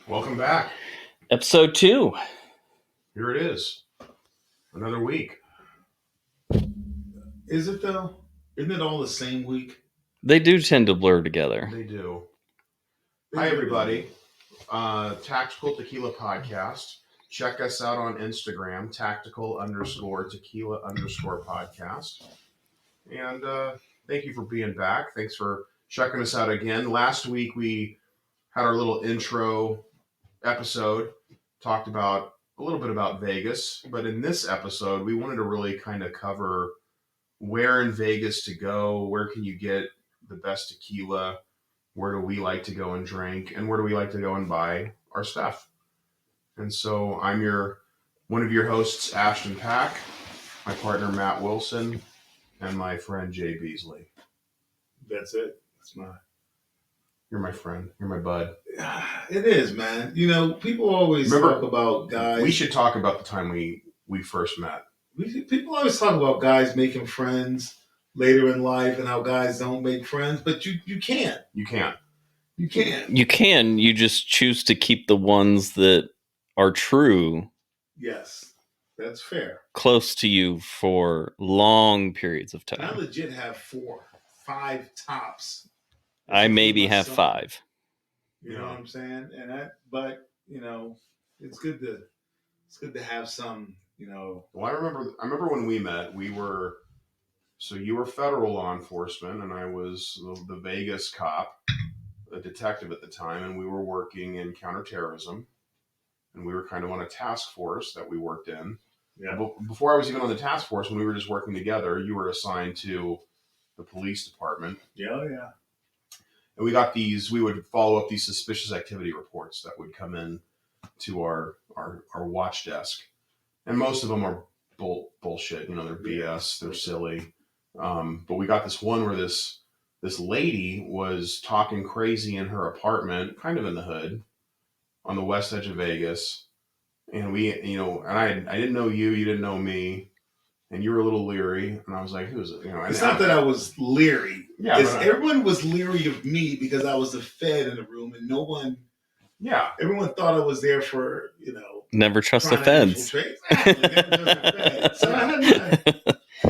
Welcome back. Episode 2. Here it is. Another week. Is it though? Isn't it all the same week? They do tend to blur together. They do. Hi, everybody. Tactical Tequila Podcast. Check us out on Instagram, tactical_tequila_podcast. And thank you for being back. Thanks for checking us out again. Last week we had our little intro episode, talked about a little bit about Vegas, but in this episode we wanted to really kind of cover where in Vegas to go, where can you get the best tequila, where do we like to go and drink, and where do we like to go and buy our stuff. And so I'm one of your hosts, Ashton Pack, my partner Matt Wilson, and my friend Jay Beasley. That's it. You're my friend. You're my bud. It is, man. You know, people always talk about guys. We should talk about the time we first met. People always talk about guys making friends later in life and how guys don't make friends, but you can't. You can't. You can't. You can. You just choose to keep the ones that are true. Yes, that's fair. Close to you for long periods of And I time. legit have 4, 5 tops. I maybe have 5. You know what I'm saying? But you know, it's good to have some. You know. Well, I remember when we met. So you were federal law enforcement, and I was the Vegas cop, a detective at the time, and we were working in counterterrorism, and we were kind of on a task force that we worked in. Yeah. But before I was even on the task force, when we were just working together, you were assigned to the police department. Yeah. And we would follow up these suspicious activity reports that would come in to our watch desk. And most of them are bullshit. You know, they're BS. They're silly. But we got this one where this lady was talking crazy in her apartment, kind of in the hood, on the west edge of Vegas. And I didn't know you didn't know me. And you were a little leery, and I was like, "Who's it?" You know, it's not that I was leery. Yeah, everyone was leery of me because I was the Fed in the room, and no one. Yeah, everyone thought I was there for Never trust the feds. Exactly, never trust the feds. So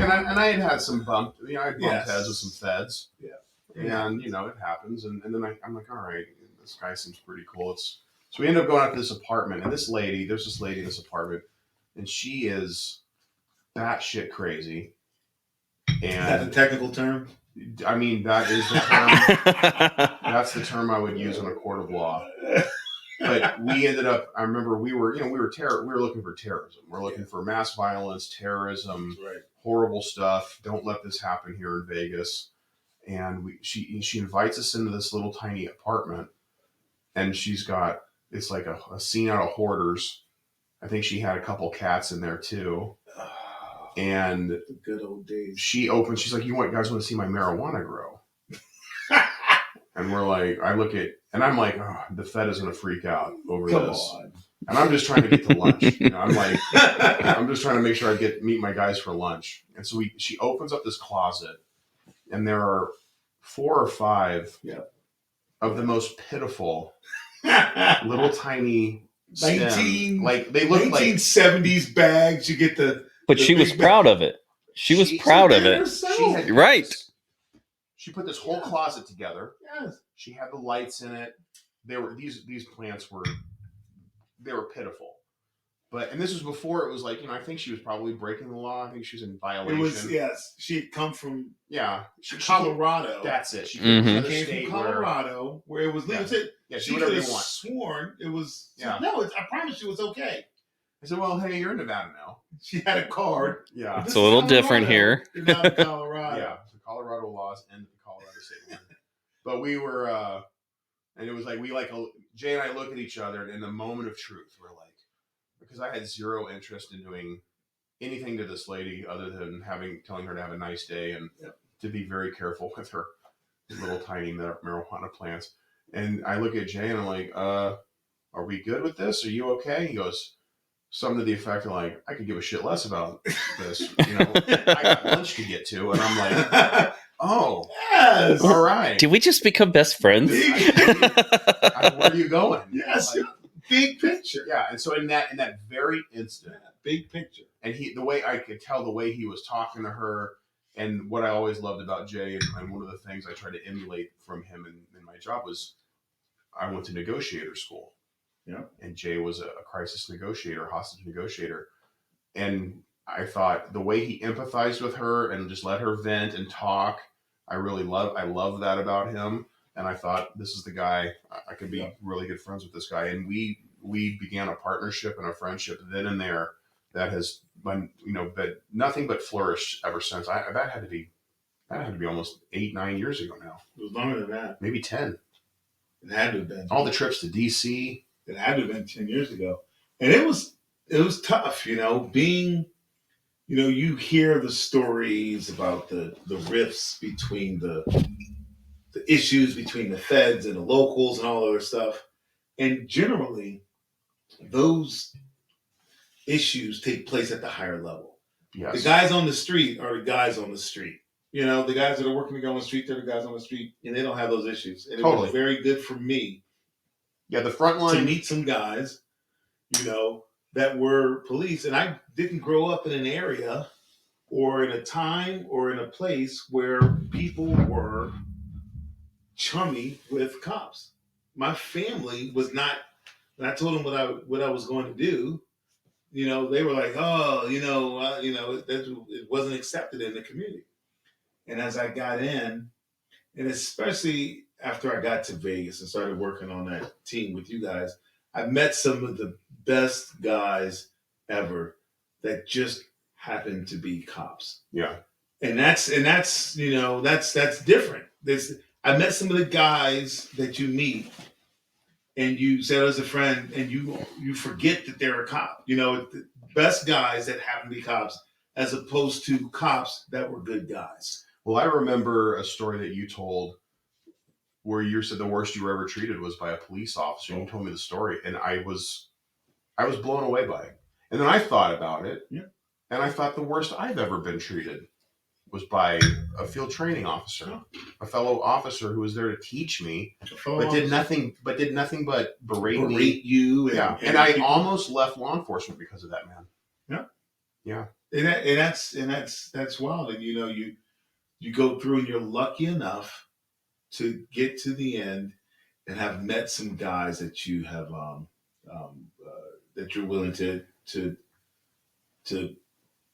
I had some bump. You know, I had bumped heads with some feds. Yeah, and you know it happens. And then I'm like, all right, this guy seems pretty cool. So we ended up going out to this apartment, and there's this lady in this apartment, and she is batshit crazy. And is that the technical term? I mean, that is the term. That's the term I would use in a court of law. But we ended up. I remember we were looking for terrorism. We're looking for mass violence, terrorism, right. Horrible stuff. Don't let this happen here in Vegas. And she invites us into this little tiny apartment, and it's like a scene out of Hoarders. I think she had a couple cats in there too. And the good old days. She's like, you guys want to see my marijuana grow? And we're like, I'm like, oh, the Fed is going to freak out over this. On. And I'm just trying to get to lunch. You know, I'm like, I'm just trying to make sure I meet my guys for lunch. And so she opens up this closet, and there are 4 or 5 of the most pitiful little tiny 19, like they look 1970s bags. You get But she was proud of it. She was proud of it. Right. She put this whole closet together. Yes. She had the lights in it. These plants were pitiful. And this was before it was like, I think she was probably breaking the law. I think she was in violation. It was, yes. She had come from Colorado. That's it. She came from Colorado where it was legal. Yeah, she could have sworn it was. Yeah. No, I promise you, it's okay. I said, well, hey, you're in Nevada now. She had a card. Yeah. It's a little different here. You're not in Colorado. Yeah. So Colorado laws end at the Colorado state line. But we were, and it was like, Jay and I look at each other, and in the moment of truth, we're like, because I had zero interest in doing anything to this lady other than telling her to have a nice day and to be very careful with her little tiny marijuana plants. And I look at Jay and I'm like, are we good with this? Are you okay? He goes, something to the effect of like, I could give a shit less about this. I got lunch to get to. And I'm like, oh, yes. All right. Did we just become best friends? Where are you going? Yes. big picture. Yeah, and so in that very instant, Big picture. and the way I could tell the way he was talking to her, and what I always loved about Jay, and one of the things I tried to emulate from him in my job was I went to negotiator school. Yeah. And Jay was a crisis negotiator, hostage negotiator. And I thought the way he empathized with her and just let her vent and talk, I love that about him. And I thought, this is the guy, I could be really good friends with this guy. And we began a partnership and a friendship then and there that has been, but nothing but flourished ever since. That had to be almost 8-9 years ago now. It was longer than that. Maybe 10. It had to have been. All the trips to DC. It had to have been 10 years ago. And it was tough, being, you hear the stories about the rifts between the issues between the feds and the locals and all other stuff. And generally, those issues take place at the higher level. Yes. The guys on the street are the guys on the street. The guys that are working to go on the street, they're the guys on the street, and they don't have those issues. And Totally. It was very good for me. Yeah, the front line. To meet some guys, that were police. And I didn't grow up in an area or in a time or in a place where people were chummy with cops. My family was not, when I told them what I was going to do, they were like, oh, it wasn't accepted in the community. And as I got in, and especially after I got to Vegas and started working on that team with you guys, I met some of the best guys ever that just happened to be cops. Yeah. And that's different. I met some of the guys that you meet and you say as a friend and you forget that they're a cop. The best guys that happen to be cops as opposed to cops that were good guys. Well, I remember a story that you told where you said the worst you were ever treated was by a police officer. And you told me the story, and I was blown away by it. And then I thought about it, and I thought the worst I've ever been treated was by a field training officer, a fellow officer who was there to teach me, but did nothing but berate me. You. And I almost left law enforcement because of that, man. Yeah. And that's wild. And you go through and you're lucky enough to get to the end and have met some guys that you have that you're willing to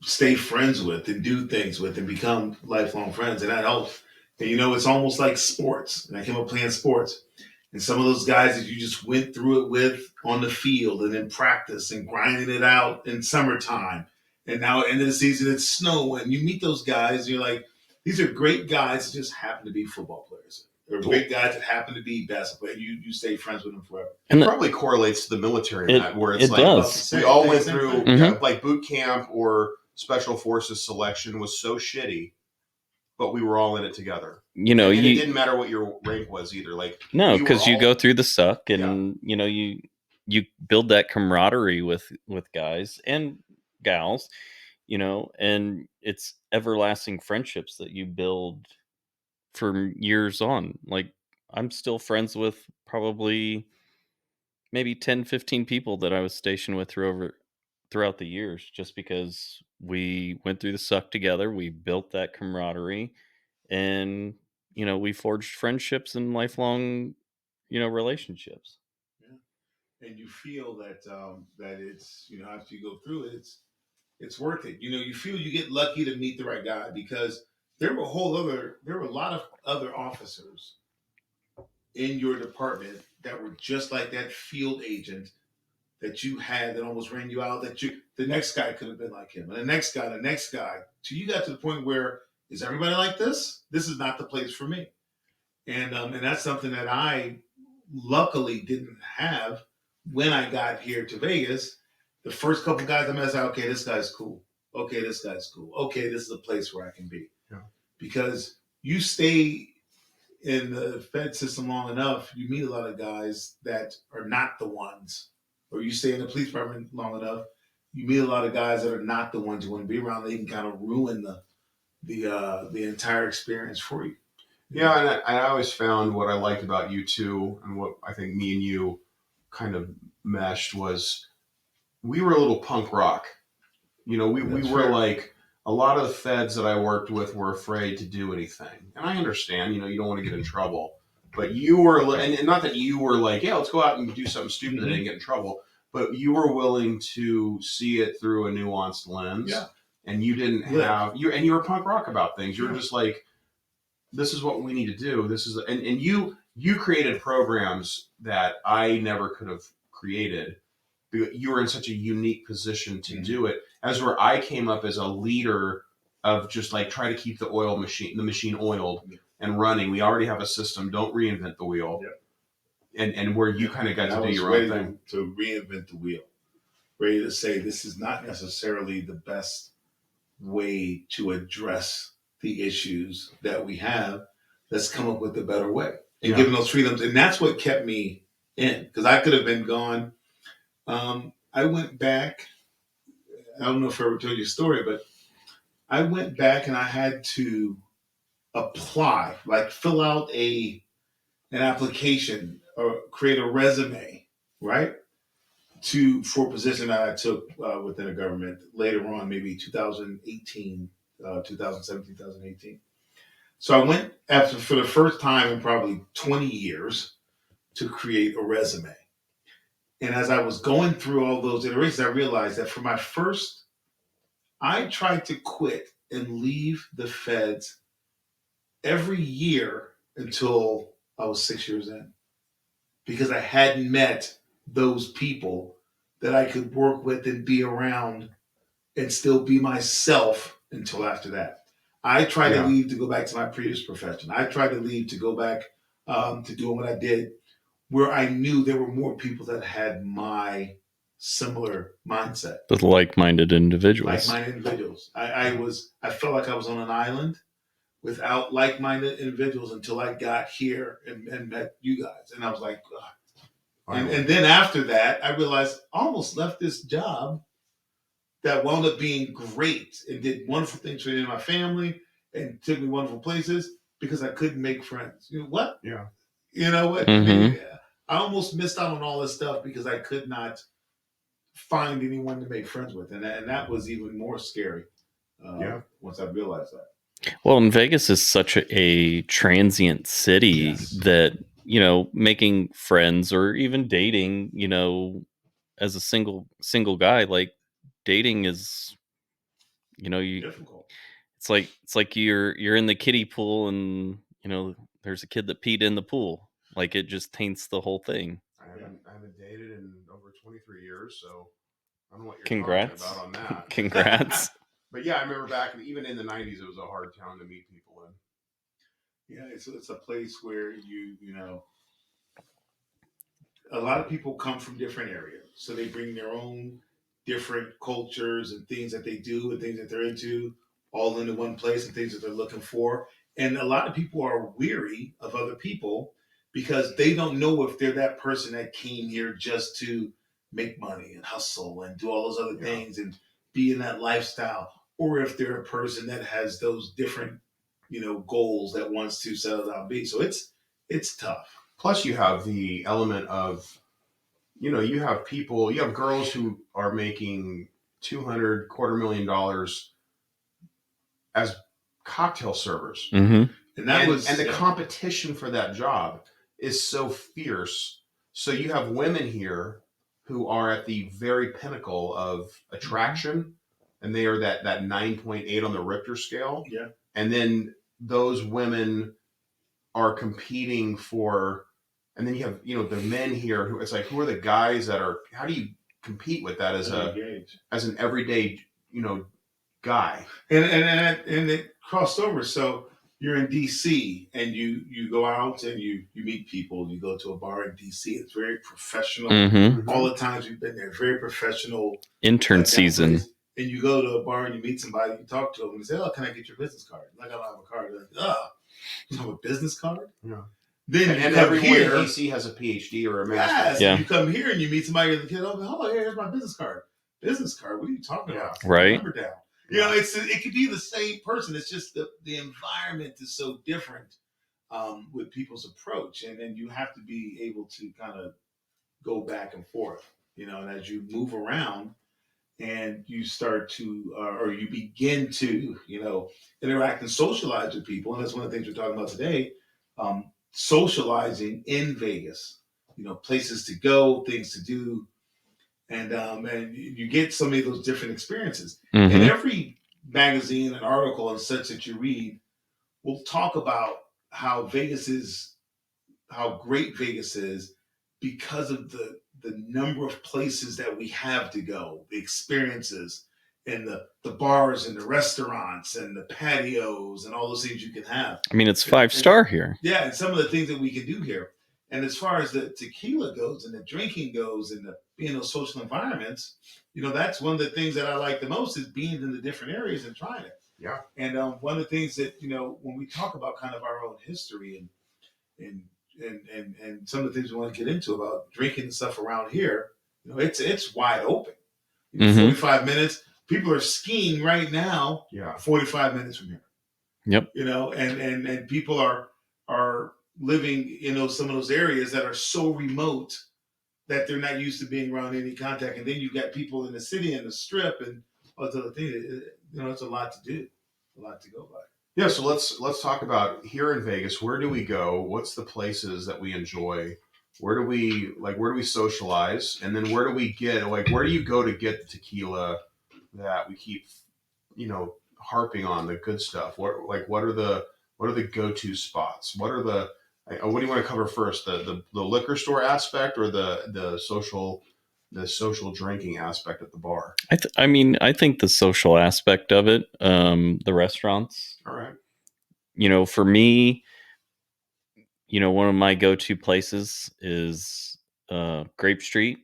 stay friends with and do things with and become lifelong friends, and that helps. And it's almost like sports. And I came up playing sports, and some of those guys that you just went through it with on the field and in practice and grinding it out in summertime, and now at the end of the season it's snow, and you meet those guys, and you're like, these are great guys that just happen to be football players. They're great guys that happen to be basketball players. You stay friends with them forever. And it probably correlates to the military in that, where it's it like does. We all went through like boot camp or special forces selection was so shitty, but we were all in it together. And it didn't matter what your rank was either. Like no, because you go through the suck, and you build that camaraderie with guys and gals, and it's everlasting friendships that you build for years on. Like I'm still friends with probably maybe 10-15 people that I was stationed with throughout the years, just because we went through the suck together. We built that camaraderie, and we forged friendships and lifelong relationships. And you feel that that it's after you go through it, it's worth it. You feel you get lucky to meet the right guy, because there were a lot of other officers in your department that were just like that field agent that you had that almost ran you out. The next guy could have been like him, and the next guy. So you got to the point where, is everybody like this? This is not the place for me. And that's something that I luckily didn't have when I got here to Vegas. The first couple guys I met, I said, okay, this guy's cool. Okay, this guy's cool. Okay, this is a place where I can be. Yeah. Because you stay in the Fed system long enough, you meet a lot of guys that are not the ones. Or you stay in the police department long enough, you meet a lot of guys that are not the ones you want to be around. They can kind of ruin the entire experience for you. Yeah, and I always found what I liked about you too, and what I think me and you kind of meshed was we were a little punk rock. We That's were fair. like a lot of the feds that I worked with were afraid to do anything. And I understand, you don't want to get in trouble. But you were, and not that you were like, yeah, let's go out and do something stupid that didn't get in trouble. But you were willing to see it through a nuanced lens. Yeah. And you didn't have, you were punk rock about things. You were just like, this is what we need to do. This is, and you created programs that I never could have created. You were in such a unique position to do it, as where I came up as a leader of just like try to keep the machine oiled and running. We already have a system. Don't reinvent the wheel. And where you kind of got to do your own thing. To reinvent the wheel. Ready to say this is not necessarily the best way to address the issues that we have. Let's come up with a better way and give them those freedoms. And that's what kept me in, because I could have been gone. I went back. I don't know if I ever told you a story, but I went back and I had to apply, like fill out an application or create a resume, right? For a position that I took within the government later on, maybe 2018, 2017, 2018. So I went for the first time in probably 20 years to create a resume. And as I was going through all those iterations, I realized that for my first, I tried to quit and leave the feds every year until I was 6 years in, because I hadn't met those people that I could work with and be around and still be myself until after that. I tried to leave to go back to my previous profession. I tried to leave to go back to doing what I did, where I knew there were more people that had my similar mindset. With like-minded individuals. I felt like I was on an island without like-minded individuals until I got here and met you guys. And I was like, and then after that, I realized I almost left this job that wound up being great and did wonderful things for me and my family and took me wonderful places because I couldn't make friends. You know what? Yeah. You know what? Mm-hmm. I almost missed out on all this stuff because I could not find anyone to make friends with. And that was even more scary once I realized that. Well, and Vegas is such a transient city that, making friends or even dating, as a single guy, like dating is, Difficult. It's like you're in the kiddie pool and, there's a kid that peed in the pool. Like it just taints the whole thing. I haven't dated in over 23 years, so I don't know what you're Congrats. talking about on that. Congrats. But yeah, I remember back even in the 90s, it was a hard town to meet people in. Yeah, it's a place where a lot of people come from different areas, so they bring their own different cultures and things that they do and things that they're into all into one place and things that they're looking for. And a lot of people are weary of other people because they don't know if they're that person that came here just to make money and hustle and do all those other things and be in that lifestyle, or if they're a person that has those different, goals that wants to settle down and be. So it's tough. Plus, you have the element of, you have girls who are making $250,000 as cocktail servers. Mm-hmm. And the competition for that job is so fierce. So you have women here who are at the very pinnacle of attraction, and they are that 9.8 on the Richter scale. Yeah. And then those women are competing for, and then you have, the men here who, it's like, who are the guys that are, how do you compete with that as an everyday, guy? And it crossed over. So you're in DC and you go out and you meet people. You go to a bar in DC. It's very professional. Mm-hmm. All the times we've been there, very professional. Intern season. And you go to a bar and you meet somebody, you talk to them, and you say, "Oh, can I get your business card?" Like, I don't have a card. They're like, "Oh, you have a business card?" Yeah. Then and everyone in DC has a PhD or a master's. Yeah. You come here and you meet somebody, and the kid, "Oh, here's my business card." Business card? What are you talking about? Right. Number down. It could be the same person. It's just the environment is so different with people's approach, and then you have to be able to kind of go back and forth, and as you move around and you start to, or you begin to, interact and socialize with people. And that's one of the things we're talking about today. Socializing in Vegas, places to go, things to do, and you get so many of those different experiences. And Mm-hmm. every magazine and article and such that you read will talk about how Vegas is, how great Vegas is because of the number of places that we have to go, the experiences, and the bars and the restaurants and the patios and all those things you can have. I mean, it's And, 5-star here. yeah, and some of the things that we can do here. And as far as the tequila goes and the drinking goes and the being in those social environments, that's one of the things that I like the most is being in the different areas and trying it. Yeah. And one of the things that, when we talk about kind of our own history and and some of the things we want to get into about drinking and stuff around here, it's wide open. Mm-hmm. 45 minutes. People are skiing right now. Yeah. 45 minutes from here. Yep. And people are living in some of those areas that are so remote that they're not used to being around any contact. And then you've got people in the city and the strip and all those other things. It's a lot to do, a lot to go by. Yeah, so let's talk about here in Vegas. Where do we go? What's the places that we enjoy? Where do we socialize? And then where do we get where do you go to get the tequila that we keep harping on, the good stuff? What are the go-to spots? What do you want to cover first? The liquor store aspect or the social drinking aspect at the bar? I think the social aspect of it, the restaurants. All right. For me, one of my go-to places is Grape Street.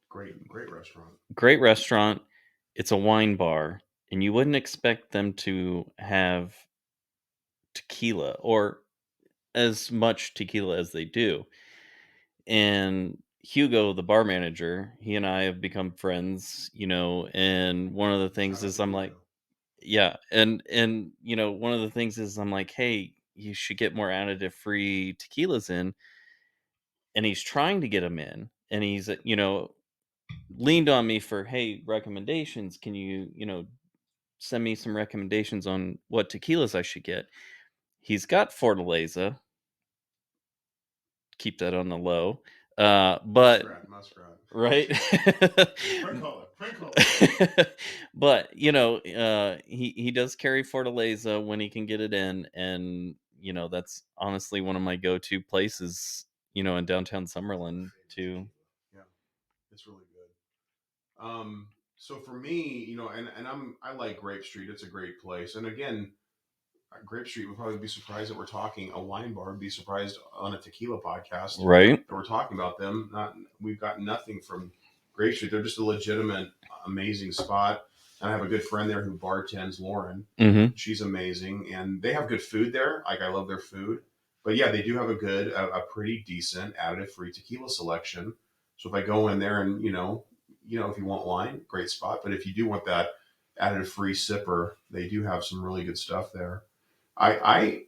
Great restaurant. Great restaurant. It's a wine bar, and you wouldn't expect them to have tequila or as much tequila as they do. And Hugo, the bar manager, he and I have become friends, and one of the things Shout out is to I'm you, like, Joe. yeah, and one of the things is I'm like, hey, you should get more additive free tequilas in, and he's trying to get them in, and he's leaned on me for, hey, recommendations. Can you send me some recommendations on what tequilas I should get? He's got Fortaleza. Keep that on the low. But Muskrat. right. Prank caller. But he does carry Fortaleza when he can get it in, and that's honestly one of my go-to places, in downtown Summerlin too. Yeah, it's really good. So for me, and I like Grape Street. It's a great place. And again, Grape Street would probably be surprised that we're talking a wine bar. Would be surprised on a tequila podcast Right. that we're talking about them. We've got nothing from Grape Street. They're just a legitimate, amazing spot. And I have a good friend there who bartends, Lauren. Mm-hmm. She's amazing, and they have good food there. Like, I love their food. But yeah, they do have a pretty decent additive-free tequila selection. So if I go in there and if you want wine, great spot. But if you do want that additive-free sipper, they do have some really good stuff there. I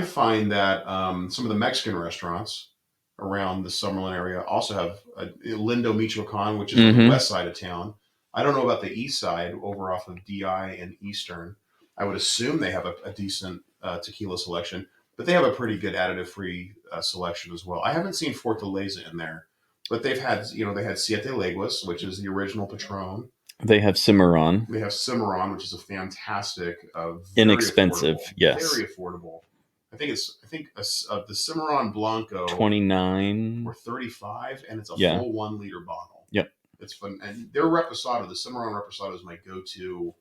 find that some of the Mexican restaurants around the Summerlin area also have Lindo Michoacan, which is on the Mm-hmm. west side of town. I don't know about the east side, over off of DI and Eastern. I would assume they have a decent tequila selection, but they have a pretty good additive-free selection as well. I haven't seen Fortaleza in there, but they had Siete Leguas, which is the original Patron. They have Cimarron. They have Cimarron, which is a fantastic, very Inexpensive, affordable, yes. very affordable. I think the Cimarron Blanco 29 or 35, and it's a Yeah. full 1 liter bottle. Yep. It's fun, and their reposado, the Cimarron reposado, is my go-to.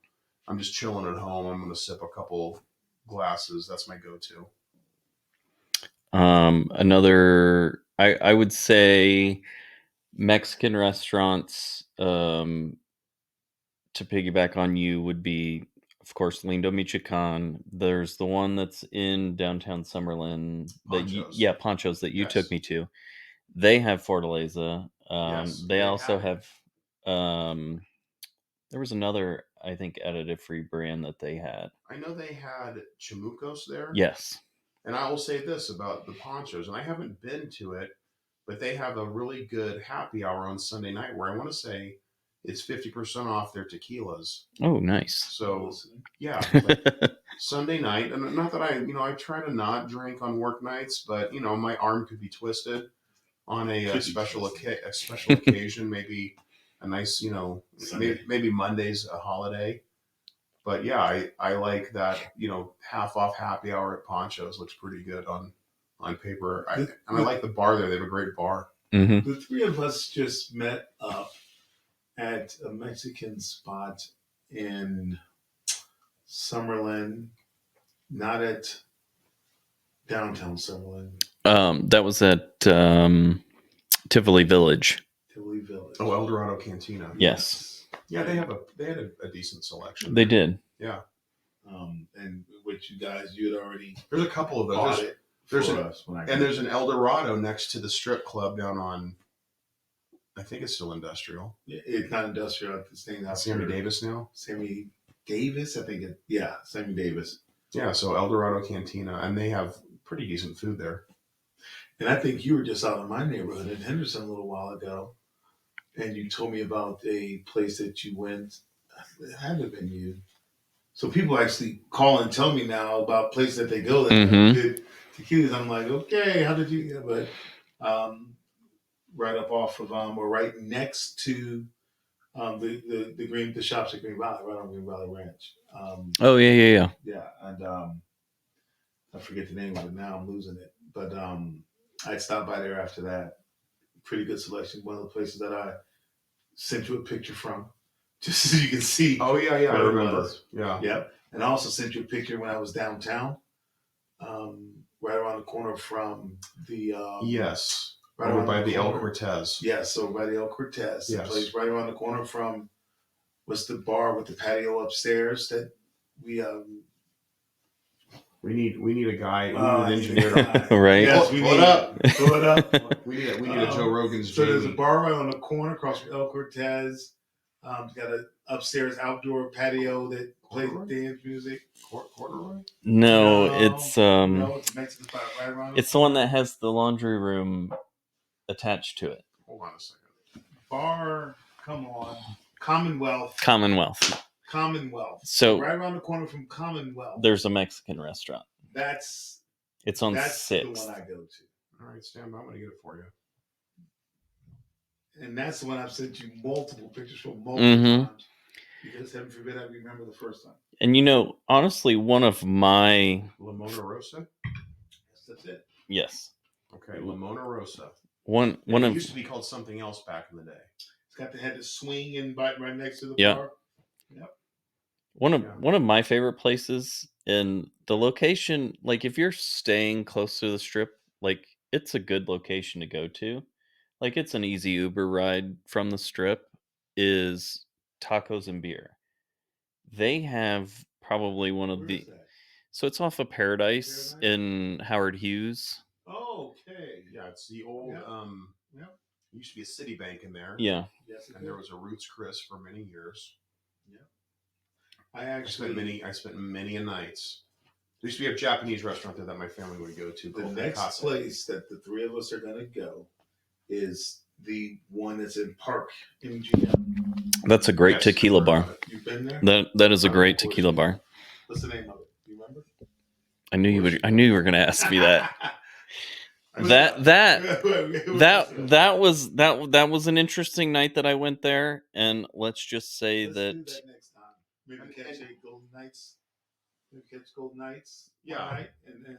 I'm just chilling at home. I'm going to sip a couple glasses. That's my go-to. Another, I would say, Mexican restaurants, to piggyback on you, would be, of course, Lindo Michoacan. There's the one that's in downtown Summerlin. Ponchos. Ponchos that you Yes. took me to. They have Fortaleza. Yes, they they also have it. have. There was another, I think, additive-free brand that they had. I know they had Chamucos there. Yes. And I will say this about the Ponchos, and I haven't been to it, but they have a really good happy hour on Sunday night where I want to say it's 50% off their tequilas. Oh, nice. So yeah, like Sunday night, and not that I try to not drink on work nights, but my arm could be twisted on a special occasion, maybe a nice, maybe Monday's a holiday. But yeah, I like that, half off happy hour at Poncho's looks pretty good on paper. And I like the bar there. They have a great bar. Mm-hmm. The three of us just met up at a Mexican spot in Summerlin, not at downtown Summerlin. That was at Tivoli Village. Tivoli Village. Oh, El Dorado Cantina. Yes. Yeah, they had a decent selection. They did. Yeah. And which you had already. There's a couple of those. There's an El Dorado next to the strip club down on. I think it's still industrial. Yeah, it's not industrial. It's named after Sammy Davis now. Sammy Davis, I think. Sammy Davis. Yeah, so El Dorado Cantina, and they have pretty decent food there. And I think you were just out in my neighborhood in Henderson a little while ago, and you told me about a place that you went. It had to have been you. So people actually call and tell me now about places that they go that did tequilas. I'm like, okay, how did you? But right up off of or right next to the shops at Green Valley, right on Green Valley Ranch. Oh yeah. Yeah, and I forget the name of it now. I'm losing it, but I stopped by there after that. Pretty good selection. One of the places that I sent you a picture from, just so you can see. Oh yeah, I remember. Yeah. Yep. And I also sent you a picture when I was downtown, right around the corner from the. Yes. Right over by the El Cortez. Yes, so by the El Cortez. Yes. The place right around the corner from. What's the bar with the patio upstairs that we. We need a guy. We need an engineer. Right. Yes, pull it up. We need a Joe Rogan's. So there's a bar right on the corner across from El Cortez. It's got an upstairs outdoor patio that plays dance music. Corduroy? No, it's it's a Mexican spot right around. It's the one that has the laundry room attached to it. Hold on a second. Bar, come on, Commonwealth. So right around the corner from Commonwealth, there's a Mexican restaurant. It's on 6th. The one I go to. All right, stand by. I'm going to get it for you. And that's the one I've sent you multiple pictures from multiple times. Because heaven forbid I remember the first time. And honestly, one of my Limona Rosa? Yes, that's it. Yes. Okay, Limona Rosa. One it used to be called something else back in the day. It's had the swing and right next to the bar. Yep. One of my favorite places, and the location, like if you're staying close to the strip, like it's a good location to go to. Like it's an easy Uber ride from the strip, is Tacos and Beer. They have probably one of the. So it's off of Paradise in Howard Hughes. Oh, okay. Yeah, it's the old. It used to be a Citibank in there. Yeah. Yes, and there was a Roots Chris for many years. Yeah. I spent many nights. There used to be a Japanese restaurant there that my family would go to. The next place that the three of us are going to go is the one that's in Park MGM. That's a great tequila bar. You've been there? That is a great tequila bar. What's the name of it? Do you remember? I knew you were going to ask me that. that was an interesting night that I went there, and let's just say let's that do that next time. Maybe catch Golden Knights. Yeah, night and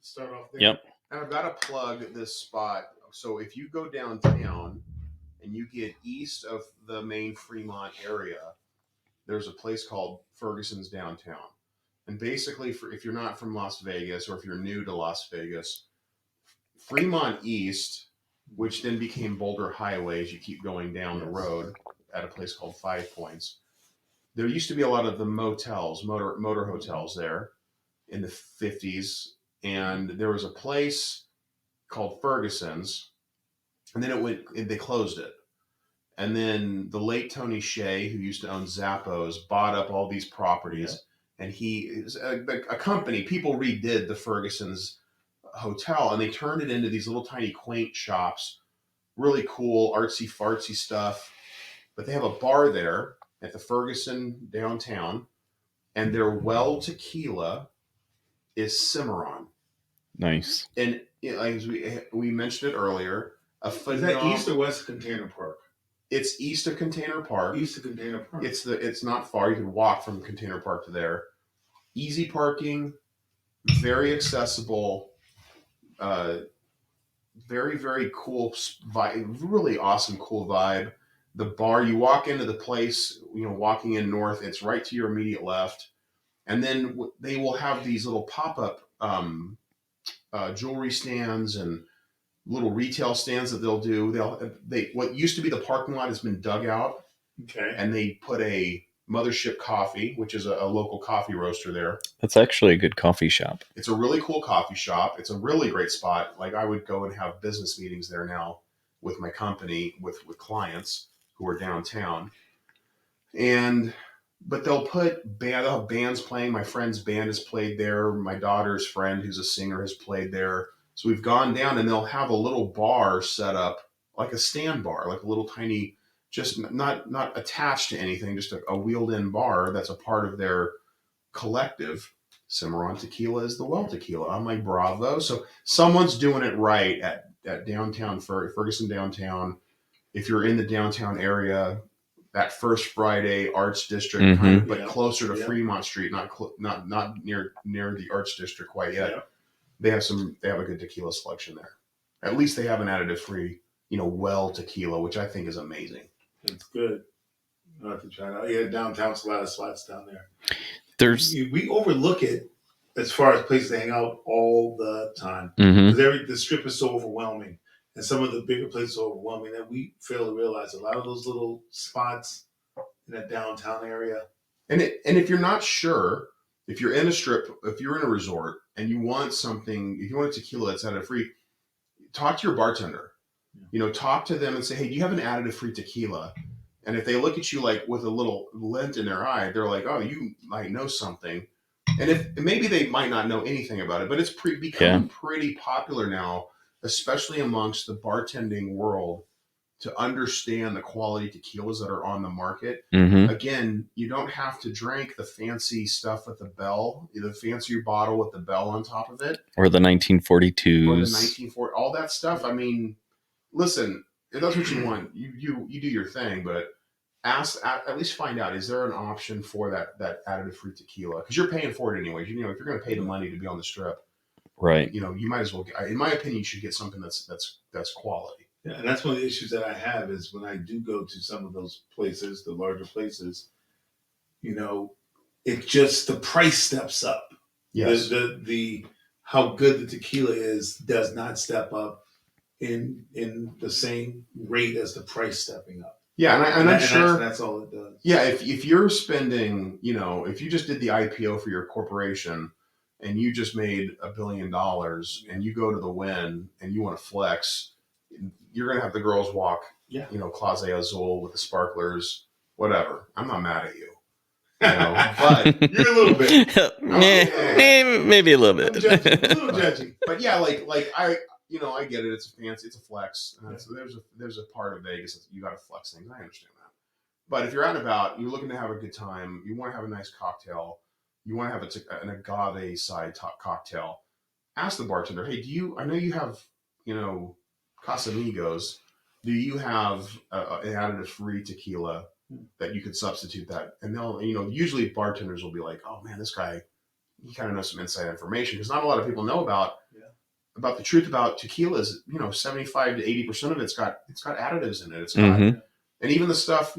start off there. Yep. And I've got to plug this spot. So if you go downtown and you get east of the main Fremont area, there's a place called Ferguson's Downtown. And basically, if you're not from Las Vegas or if you're new to Las Vegas, Fremont East, which then became Boulder Highway as you keep going down the road at a place called Five Points, there used to be a lot of the motels, motor hotels there in the 50s. And there was a place called Ferguson's, and then they closed it. And then the late Tony Shea, who used to own Zappos, bought up all these properties. Yeah. And he is a company. People redid the Ferguson's hotel, and they turned it into these little tiny quaint shops, really cool artsy fartsy stuff. But they have a bar there at the Ferguson downtown, and their well tequila is Cimarron. Nice. And as we mentioned it earlier, Is that east or west of Container Park? It's east of Container Park. East of Container Park. It's not far. You can walk from Container Park to there. Easy parking, very accessible, very, very cool vibe, really awesome, cool vibe. The bar, you walk into the place, walking in north, it's right to your immediate left. And then they will have these little pop-up jewelry stands and little retail stands that they'll do. What used to be the parking lot has been dug out. Okay. And they put a Mothership Coffee, which is a local coffee roaster there. That's actually a good coffee shop. It's a really cool coffee shop. It's a really great spot. Like, I would go and have business meetings there now with my company, with clients who are downtown. But they'll have bands playing. My friend's band has played there. My daughter's friend, who's a singer, has played there. So we've gone down, and they'll have a little bar set up, like a stand bar, like a little tiny, just not attached to anything, just a wheeled-in bar that's a part of their collective. Cimarron Tequila is the well tequila. I'm like, bravo. So someone's doing it right at downtown Ferguson downtown. If you're in the downtown area, that First Friday Arts District, kind of, but closer to Fremont Street, not near the Arts District quite yet. Yeah. They have a good tequila selection there. At least they have an additive-free, well tequila, which I think is amazing. It's good. I'll have to try it out. Yeah, downtown's a lot of spots down there. We overlook it as far as places to hang out all the time. Because the strip is so overwhelming, and some of the bigger places are overwhelming that we fail to realize a lot of those little spots in that downtown area. And if you're not sure, if you're in a strip, if you're in a resort and you want something, if you want a tequila that's additive free, talk to your bartender. Talk to them and say, hey, do you have an additive free tequila? And if they look at you like with a little glint in their eye, they're like, oh, you might know something. And maybe they might not know anything about it, but it's becoming pretty popular now, especially amongst the bartending world, to understand the quality tequilas that are on the market. Again, you don't have to drink the fancy stuff with the bell, the fancier bottle with the bell on top of it. Or the 1942s. Or the 1940, all that stuff. I mean, listen, if that's what you want, you do your thing, but at least find out, is there an option for that additive free tequila? Because you're paying for it anyways. If you're going to pay the money to be on the strip, right? You might as well. In my opinion, you should get something that's quality. Yeah, and that's one of the issues that I have is when I do go to some of those places, the larger places, it just, the price steps up. Yes. The how good the tequila is does not step up in the same rate as the price stepping up. Yeah, and I'm sure that's all it does. Yeah, if you're spending, if you just did the IPO for your corporation and you just made $1 billion and you go to the Wynn and you want to flex, you're going to have the girls walk, Clase Azul with the sparklers, whatever. I'm not mad at you. But you're a little bit. Maybe a little bit. A little judgy. But yeah, like I get it. It's fancy. It's a flex. So there's a part of Vegas that you got to flex things. I understand that. But if you're out and about, you're looking to have a good time, you want to have a nice cocktail, you want to have an agave side cocktail, ask the bartender, hey, I know you have, Casamigos. Do you have an additive free tequila that you could substitute that? And they'll, usually bartenders will be like, oh man, this guy, he kind of knows some inside information, because not a lot of people know about the truth about tequila is, 75 to 80% of it's got additives in it. It's got, and even the stuff,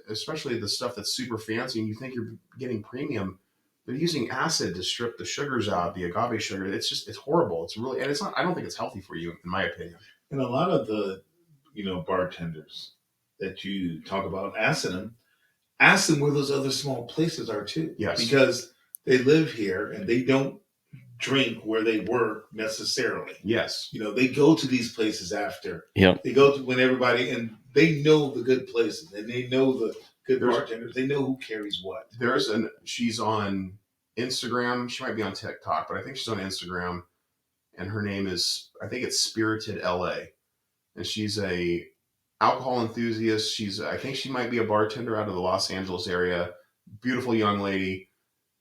especially the stuff that's super fancy and you think you're getting premium, they're using acid to strip the sugars out, the agave sugar. It's horrible. It's really, and it's not, I don't think it's healthy for you, in my opinion. And a lot of the, bartenders that you talk about, ask them where those other small places are too. Yes. Because they live here and they don't drink where they work necessarily. Yes. They go to these places after. Yeah. They go to when everybody, and they know the good places and they know the good bartenders. They know who carries what. She's on Instagram. She might be on TikTok, but I think she's on Instagram. and her name is, I think it's Spirited LA, and she's a alcohol enthusiast. I think she might be a bartender out of the Los Angeles area. Beautiful young lady,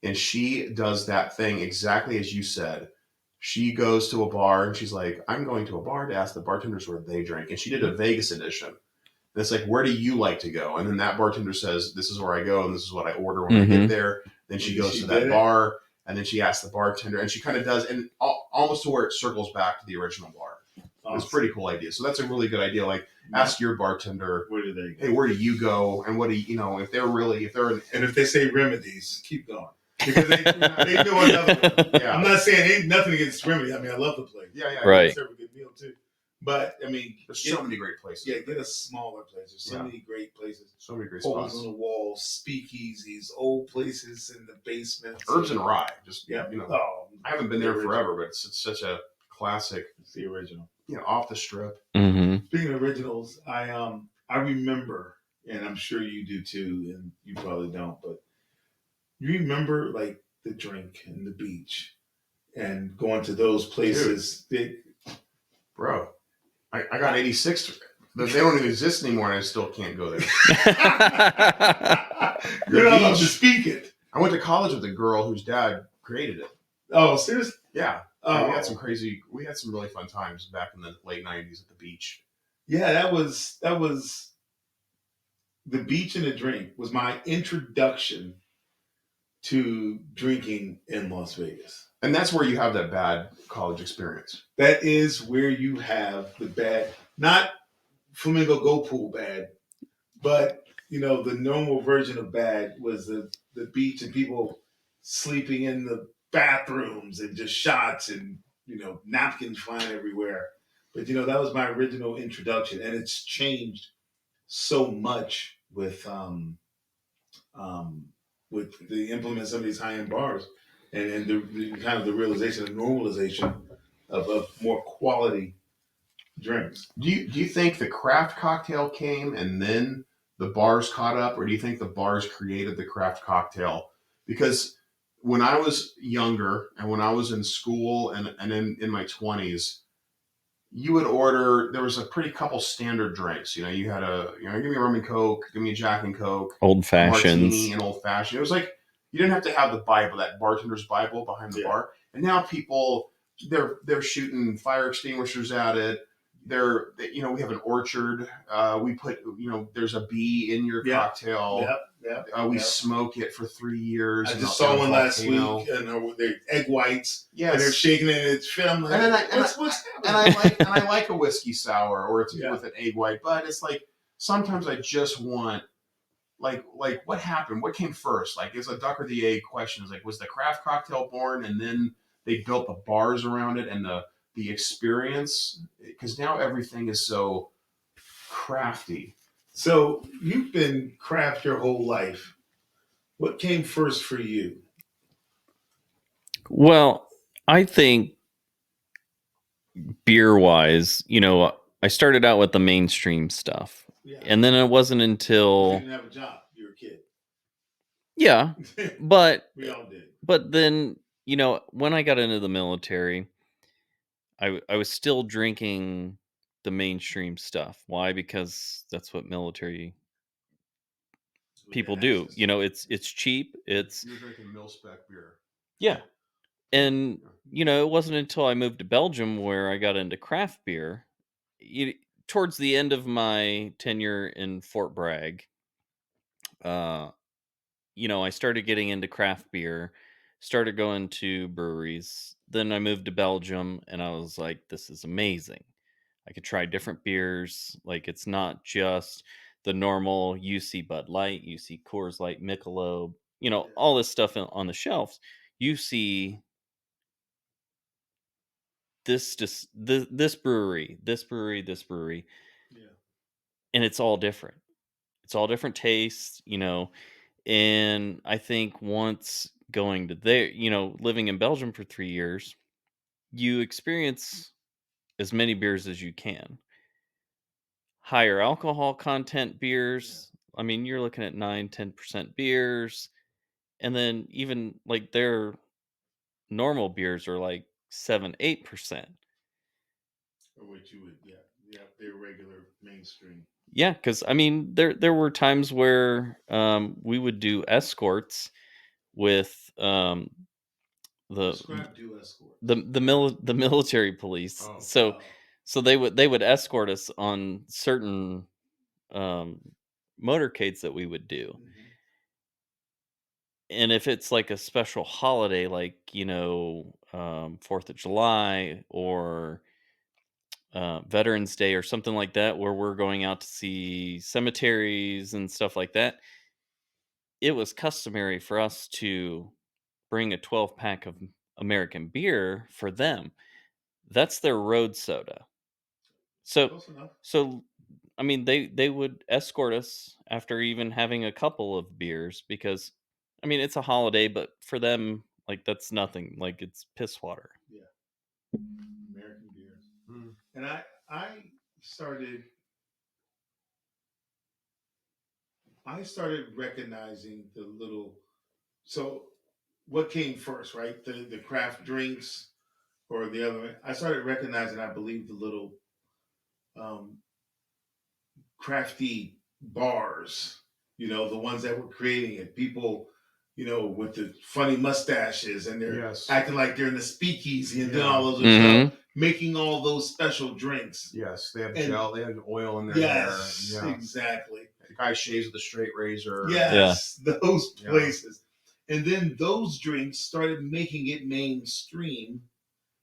and she does that thing exactly as you said. She goes to a bar and she's like, I'm going to a bar to ask the bartenders where they drink. And she did a Vegas edition. And it's like, where do you like to go? And then that bartender says, this is where I go and this is what I order when I get there. Then she goes to that bar and then she asks the bartender, and she kind of does, and almost to where it circles back to the original bar. Awesome. It's a pretty cool idea. So that's a really good idea. Like, ask your bartender, where do they go? Hey, where do you go? And what do you know, if they're and if they say remedies, keep going. Because they do another one. Yeah. I'm not saying ain't nothing against remedy. I mean, I love the place. Yeah. Right. It's a good meal too. But I mean, there's so many great places. Yeah, get a smaller place. There's so many great places. So many great spots. Holes on the walls, speakeasies, old places in the basement. Herbs and Rye. Just I haven't been there forever, but it's such a classic. It's the original. Off the strip. Mm-hmm. Speaking of originals, I remember, and I'm sure you do too, and you probably don't, but you remember like the drink and the beach and going to those places. Bro, I got 86. They don't even exist anymore, and I still can't go there. You're not allowed to speak it. I went to college with a girl whose dad created it. Oh, seriously? Yeah. We had some really fun times back in the late 90s at the beach. Yeah, that was the beach and the drink was my introduction to drinking in Las Vegas. And that's where you have that bad college experience. That is where you have the bad, not Flamingo Go Pool bad, but the normal version of bad was the beach and people sleeping in the bathrooms and just shots and napkins flying everywhere. But that was my original introduction, and it's changed so much with the implements of these high-end bars and the kind of the realization and normalization of more quality drinks. Do you think the craft cocktail came and then the bars caught up, or do you think the bars created the craft cocktail? Because when I was younger and when I was in school and in my 20s, you would order, there was a pretty couple standard drinks. You had give me a rum and Coke, give me a Jack and Coke, old fashions, martini and old fashioned. It was like, you didn't have to have the Bible, that bartender's Bible behind the bar. And now people, they're shooting fire extinguishers at it. We have an orchard. We put, there's a bee in your cocktail. We smoke it for 3 years. I just saw one last week, and they're egg whites. Yes, and they're shaking it. It's film. And I like a whiskey sour, or it's with an egg white. But it's like sometimes I just want, like what happened? What came first? Like, it's a duck or the egg question. Is like, was the craft cocktail born, and then they built the bars around it and the experience? Because now everything is so crafty. So you've been craft your whole life. What came first for you? Well, I think beer-wise, I started out with the mainstream stuff. Yeah. And then it wasn't until... You didn't have a job. You were a kid. Yeah, but... We all did. But then, when I got into the military, I was still drinking the mainstream stuff. Why? Because that's what military people do. It's cheap. You're drinking mil-spec beer. Yeah. And, it wasn't until I moved to Belgium where I got into craft beer. Towards the end of my tenure in Fort Bragg, I started getting into craft beer, started going to breweries. Then I moved to Belgium and I was like, this is amazing. I could try different beers. Like, it's not just the normal UC Bud Light, UC Coors Light, Michelob, all this stuff on the shelves. You see this brewery, this brewery, this brewery. Yeah. And it's all different. It's all different tastes, And I think once going to there, living in Belgium for 3 years, you experience as many beers as you can. Higher alcohol content beers. Yeah. I mean, you're looking at 9-10% beers. And then even like their normal beers are like 7-8%. Or what you would, their regular mainstream. Yeah, because I mean, there were times where we would do escorts with the Describe do escorts. the military police. Oh. So they would escort us on certain um, motorcades that we would do. Mhm. And if it's like a special holiday, like 4th of July or Veterans Day or something like that, where we're going out to see cemeteries and stuff like that, it was customary for us to bring a 12-pack of American beer for them. That's their road soda. So, Close enough. so I mean, they would escort us after even having a couple of beers because, I mean, it's a holiday, but for them, like that's nothing. Like it's piss water. American beers. Mm. And I started recognizing the little. So what came first, right? The craft drinks or the other. I started recognizing, I believe, the little um, crafty bars. The ones that were creating it. People, with the funny mustaches and they're Yes. acting like they're in the speakeasy and doing Yeah. all those Mhm. stuff, making all those special drinks. Yes, they have And- gel. They have oil in their Yes, hair. Yeah. exactly. The guy shaves with a straight razor. Yes, those Yeah. places. And then those drinks started making it mainstream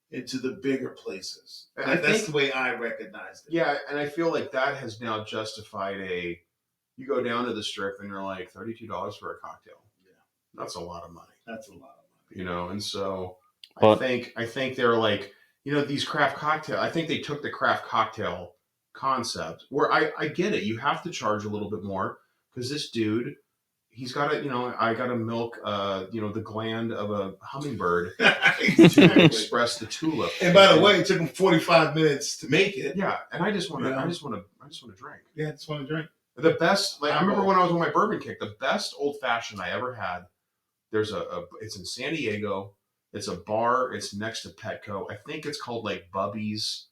into the bigger places. I That's think- the way I recognized it. Yeah, and I feel like that has now justified you go down to the strip and you're like $32 for a cocktail. Yeah. That's a lot of money. That's a lot of money. And so But- I think they're like, these craft cocktail. I think they took the craft cocktail concept where I get it. You have to charge a little bit more because this dude, he's got to, I got to milk, the gland of a hummingbird to Exactly. express the tulip. And by the way, it took them 45 minutes to make it. yeah, and I just want to, Yeah. I just want to drink. Yeah, I just want to drink. The best, I remember when I was on my bourbon kick, the best old fashioned I ever had. There's it's in San Diego. It's a bar. It's next to Petco. I think it's called like Bubby's,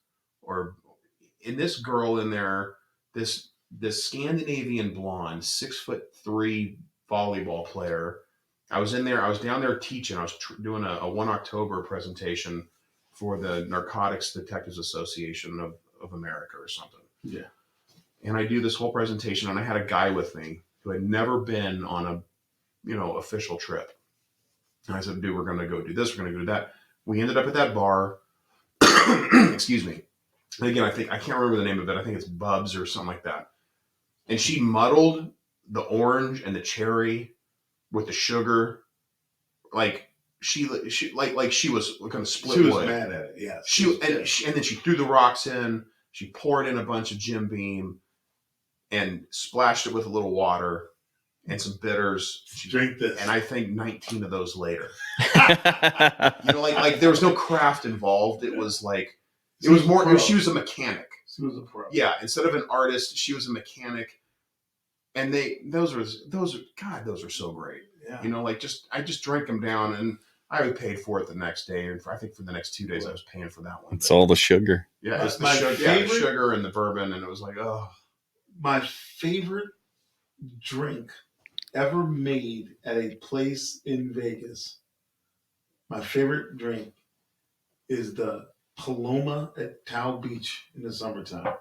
and this girl in there, this Scandinavian blonde, 6'3" volleyball player. I was in there. I was down there teaching. I was doing a 1 October presentation for the Narcotics Detectives Association of America or something. Yeah. And I do this whole presentation, and I had a guy with me who had never been on a official trip. And I said, dude, we're going to go do this. We're going to go do that. We ended up at that bar. Excuse me. And again, I can't remember the name of it. I think it's Bubs or something like that. And she muddled the orange and the cherry with the sugar. Like she was going to split She was wood. mad at it. Yes. And then she threw the rocks in. She poured in a bunch of Jim Beam and splashed it with a little water and some bitters. She Drink this. And I think 19 of those later. Like there was no craft involved. It was like, it was more, she was a mechanic. She was a pro. Yeah. Instead of an artist, she was a mechanic. And those are so great. Yeah. I just drank them down and I paid for it the next day. And I think for the next 2 days, I was paying for that one. It's all the sugar. Yeah. It's the My sugar, favorite- the sugar and the bourbon. And it was like, oh. My favorite drink ever made at a place in Vegas, my favorite drink is the Paloma at Tao Beach in the summertime.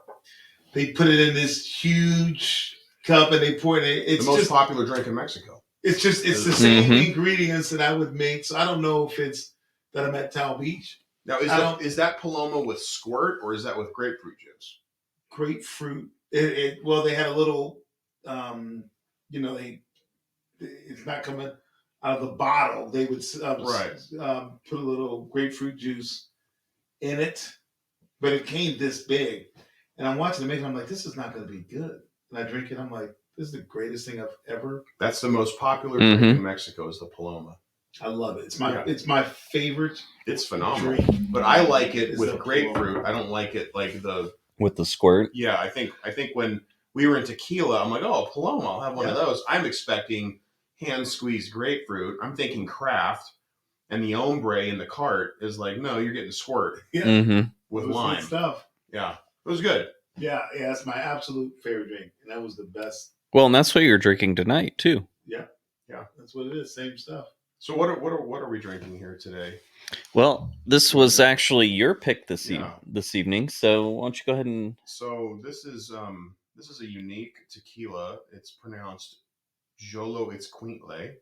They put it in this huge cup and they pour it in. It's the most just popular drink in Mexico. It's the same Mhm. ingredients that I would make. So I don't know if it's that I'm at Tao Beach. Now, is that Paloma with squirt or is that with grapefruit juice? Grapefruit. Well, they had a little, it's not coming out of the bottle. They would put a little grapefruit juice in it, but it came this big. And I'm watching it make it. I'm like, this is not going to be good. And I drink it. I'm like, this is the greatest thing I've ever. That's the most popular drink in Mexico is the Paloma. I love it. It's my favorite. It's phenomenal. Drink. But I like it with the grapefruit. Paloma. I don't like it like With the squirt. Yeah, I think when we were in Tequila, I'm like, oh, Paloma, I'll have one of those. I'm expecting hand squeezed grapefruit. I'm thinking craft. And the ombre in the cart is like, no, you're getting squirt Mm-hmm. with It was lime. good stuff. Yeah, it was good. Yeah, that's my absolute favorite drink, and that was the best. Well, and that's what you're drinking tonight too. Yeah, Yeah. that's what it is. Same stuff. So what are we drinking here today? Well, this was actually your pick this Yeah. this evening. So why don't you go ahead and So this is a unique tequila. It's pronounced Jolo Itzcuintle.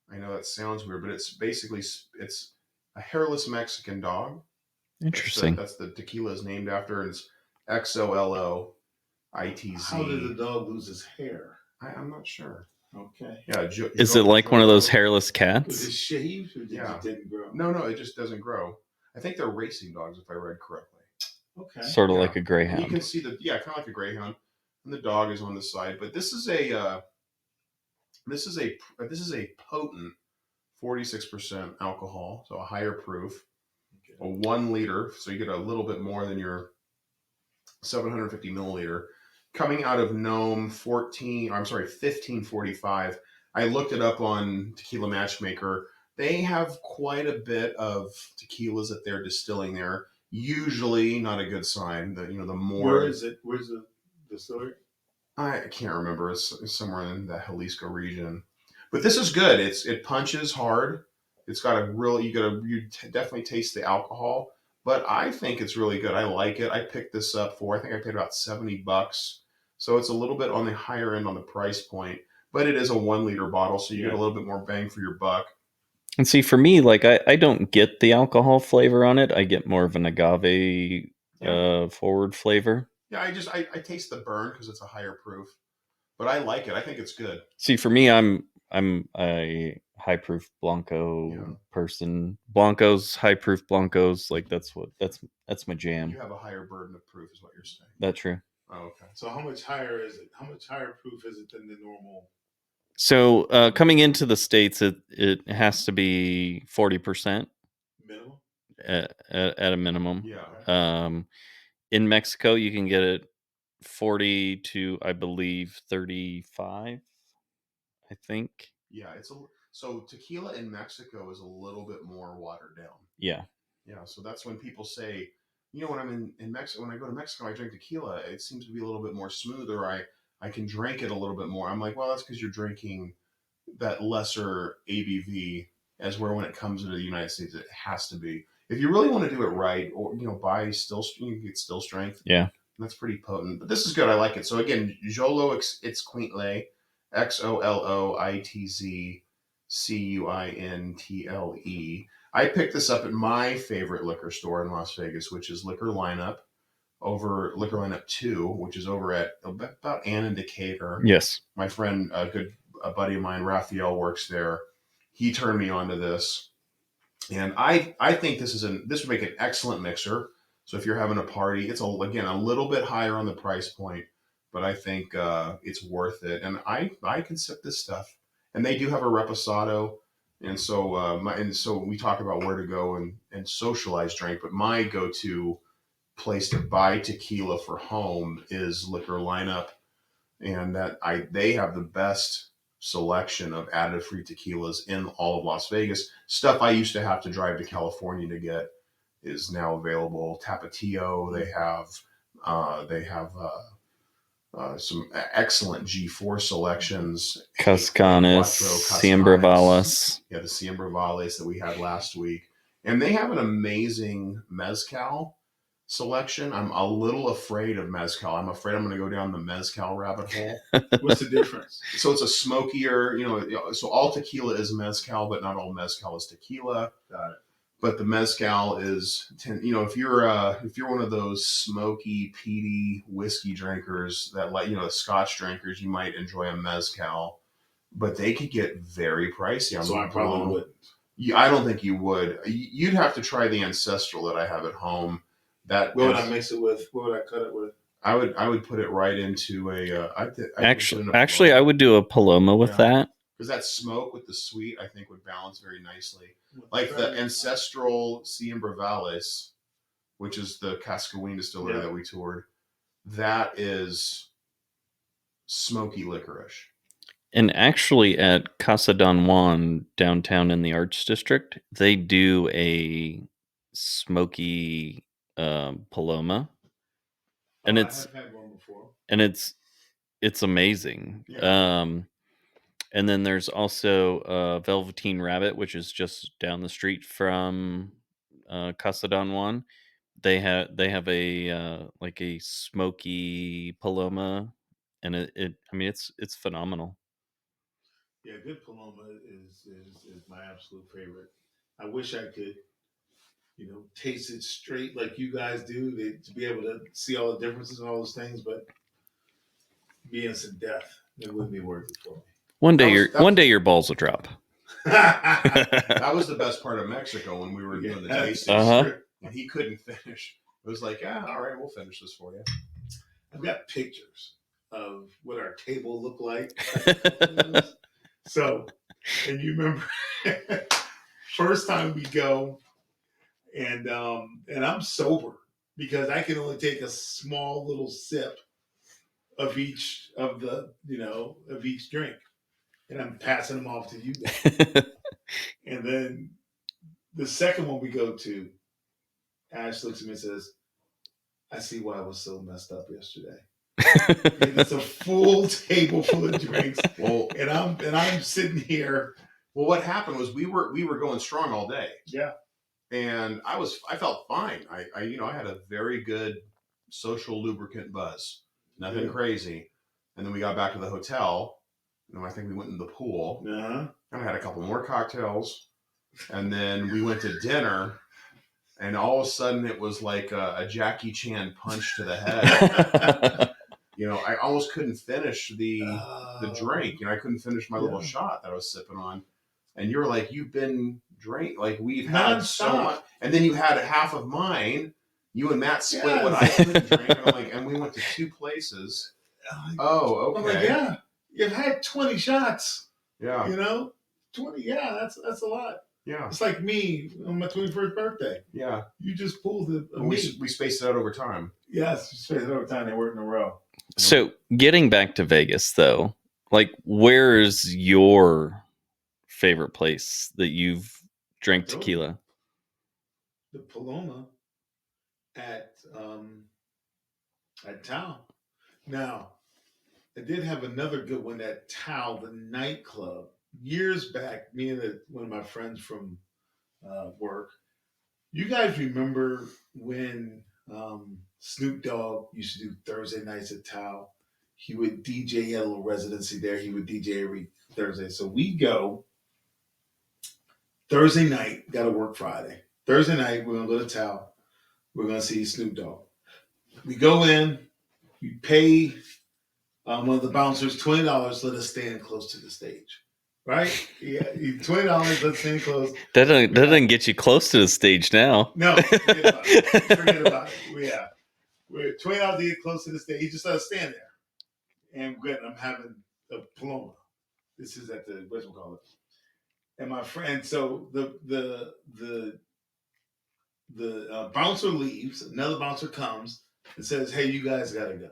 I know that sounds weird, but it's basically it's a hairless Mexican dog. interesting. That's the tequila is named after, and it's XOLO ITZ. How did the dog lose his hair? I'm not sure. Okay. Yeah. Is it like one of those Jolo- hairless Was it cats? shaved or Yeah. it didn't grow? No, it just doesn't grow. I think they're racing dogs, if I read correctly. Okay. Sort of Yeah. like a And greyhound. you can see kind of like a greyhound, and the dog is on the side. But this is a potent 46% alcohol, so a higher proof, Okay. a 1 liter, so you get a little bit more than your 750 milliliter, coming out of Nome 1545. I looked it up on Tequila Matchmaker. They have quite a bit of tequilas that they're distilling there. Usually not a good sign. The more. Where is it? Where's the distillery? I can't remember. It's somewhere in the Jalisco region. But this is good. It punches hard. It's got you definitely taste the alcohol. But I think it's really good. I like it. I picked this up I think I paid about $70. So it's a little bit on the higher end on the price point. But it is a 1 liter bottle, so you get a little bit more bang for your buck. And see, for me, like I don't get the alcohol flavor on it. I get more of an agave forward flavor. Yeah, I taste the burn because it's a higher proof. But I like it. I think it's good. See, for me, I'm a high proof Blanco person. Blancos, high proof Blancos, like that's my jam. You have a higher burden of proof, is what you're saying. That's true. Oh, okay. So how much higher is it? How much higher proof is it than the normal? So coming into the States, it has to be 40% Minimum? at a minimum. Yeah. In Mexico, you can get it 40 to, I believe, 35. I think. Yeah, so tequila in Mexico is a little bit more watered down. Yeah. Yeah, so that's when people say, when I'm in Mexico, when I go to Mexico, I drink tequila. It seems to be a little bit more smooth, or I can drink it a little bit more. I'm like, well, that's because you're drinking that lesser ABV, as where when it comes into the United States, it has to be. If you really want to do it right, or buy still, you can get still strength. Yeah, that's pretty potent. But this is good. I like it. So again, Jolo Itzcuintle, XOLOITZCUINTLE. I picked this up at my favorite liquor store in Las Vegas, which is Liquor Lineup 2, which is over at about Ann and Decatur. Yes. My friend, a buddy of mine, Raphael, works there. He turned me on to this. And I think this would make an excellent mixer. So if you're having a party, it's again a little bit higher on the price point, but I think it's worth it. And I can sip this stuff. And they do have a reposado, and so we talk about where to go and socialize drink. But my go-to place to buy tequila for home is Liquor Lineup, and they have the best selection of additive-free tequilas in all of Las Vegas. Stuff I used to have to drive to California to get is now available. Tapatio, they have some excellent G4 selections. Cascanes, Siembravalas. Yeah, the Siembravalas that we had last week. And they have an amazing mezcal selection. I'm a little afraid of mezcal. I'm afraid I'm going to go down the mezcal rabbit hole. What's the difference? So it's a smokier, so all tequila is mezcal, but not all mezcal is tequila. Got it. But the mezcal is, if you're one of those smoky, peaty whiskey drinkers that Scotch drinkers, you might enjoy a mezcal, but they could get very pricey. So I probably wouldn't. I don't think you would. You'd have to try the Ancestral that I have at home. What would I mix it with? What would I cut it with? I would put it right into a. Actually, I would do a Paloma with that. Because that smoke with the sweet, I think, would balance very nicely. Like the Ancestral Siembravalas, which is the Cascaween distillery that we toured, that is smoky licorice. And actually, at Casa Don Juan downtown in the Arts District, they do a smoky Paloma, and I it's have had one before. and it's amazing. Yeah. And then there's also Velveteen Rabbit, which is just down the street from Casa Don Juan. They have a like a smoky Paloma, and I mean it's phenomenal. Yeah, good Paloma is my absolute favorite. I wish I could, taste it straight like you guys do to be able to see all the differences and all those things, but be instant death, it wouldn't be worth it for me. One That day was- one day your balls will drop. That was the best part of Mexico when we were doing the tasting, Uh-huh. and he couldn't finish. It was like, all right, we'll finish this for you. I've got pictures of what our table looked like. So, and you remember first time we go, and I'm sober because I can only take a small little sip of each of each drink, and I'm passing them off to you guys. And then the second one we go to, Ash looks at me and says, "I see why I was so messed up yesterday." And it's a full table full of drinks. Well, and I'm sitting here. well, what happened was we were going strong all day. Yeah. And I felt fine. I had a very good social lubricant buzz. Nothing Good. crazy. And then we got back to the hotel, and I think we went in the pool. Uh-huh. And I had a couple more cocktails, and then we went to dinner. And all of a sudden, it was like a Jackie Chan punch to the head. I almost couldn't finish the drink. I couldn't finish my little shot that I was sipping on. And you were like, "You've been drink like we've had so much." And then you had half of mine. You and Matt split what I couldn't drink. And I'm like, and we went to two places. Oh, okay. I'm like, yeah, you've had 20 shots. Yeah. 20. Yeah, that's a lot. Yeah. It's like me on my 21st birthday. Yeah. You just pulled it. We spaced it out over time. Yes, you spaced it over time. They worked in a row. So getting back to Vegas, though, like, where is your favorite place that you've drank tequila? The Paloma at Tao. Now, I did have another good one at Tao, the nightclub, years back. Me and one of my friends from work. You guys remember when Snoop Dogg used to do Thursday nights at Tao? He would DJ, he had a little residency there. He would DJ every Thursday. So we go Thursday night, got to work Friday. Thursday night, we're going to go to Tao. We're going to see Snoop Dogg. We go in, we pay one of the bouncers $20, let us stand close to the stage. Right? Yeah, $20, let's stand close. That doesn't get you close to the stage now. No, forget about it. Forget about it. Yeah. We're $20 to get close to the stage. He just let us stand there. And I'm having a Paloma. This is at the whatchamacallit. And my friend, so the bouncer leaves, another bouncer comes and says, "Hey, you guys gotta go."